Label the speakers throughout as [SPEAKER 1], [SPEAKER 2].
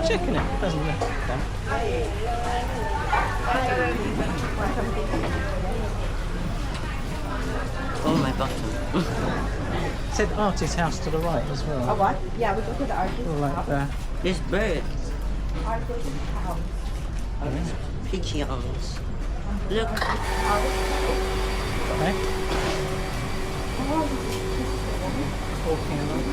[SPEAKER 1] checking it. Doesn't look okay.
[SPEAKER 2] Oh my bottom.
[SPEAKER 1] It said artist house to the right as well.
[SPEAKER 3] Oh, what? Yeah, we go to the artist
[SPEAKER 1] Like
[SPEAKER 3] house.
[SPEAKER 1] there.
[SPEAKER 2] There's birds.
[SPEAKER 3] Artist house.
[SPEAKER 2] Pigeons. Look.
[SPEAKER 1] Okay. Walking along.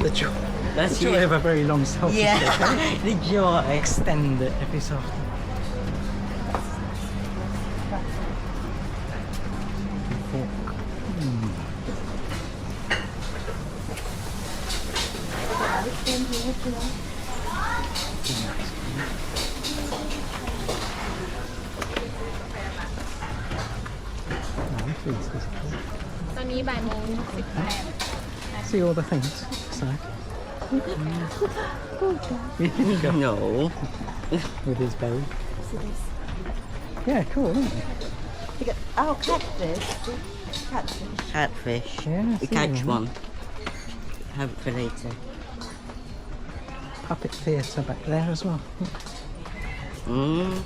[SPEAKER 1] The joy,
[SPEAKER 2] That's
[SPEAKER 1] the joy
[SPEAKER 2] you.
[SPEAKER 1] of a very long selfie.
[SPEAKER 2] Yeah, the joy.
[SPEAKER 1] Extend it every so often. See all the things. So.
[SPEAKER 2] No.
[SPEAKER 1] With his belly. Yeah, cool, isn't it?
[SPEAKER 3] You got, oh, catfish. Catfish.
[SPEAKER 2] Catfish.
[SPEAKER 1] Yeah,
[SPEAKER 2] We
[SPEAKER 1] see
[SPEAKER 2] catch
[SPEAKER 1] them.
[SPEAKER 2] one. Have it for later.
[SPEAKER 1] Puppet theatre back there as well.
[SPEAKER 2] Mm.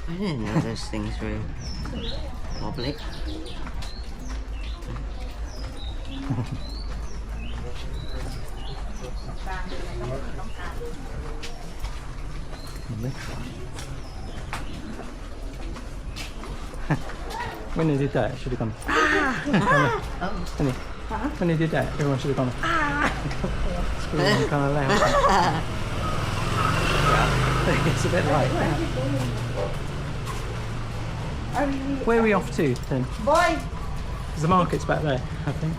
[SPEAKER 2] I didn't know those things were wobbly.
[SPEAKER 1] When he did that, it should have gone. Didn't he? When he did that, everyone should have gone. Screaming kind of loud. It's a bit like that. Where are we off to then?
[SPEAKER 3] Boy!
[SPEAKER 1] Because the market's back there, I think.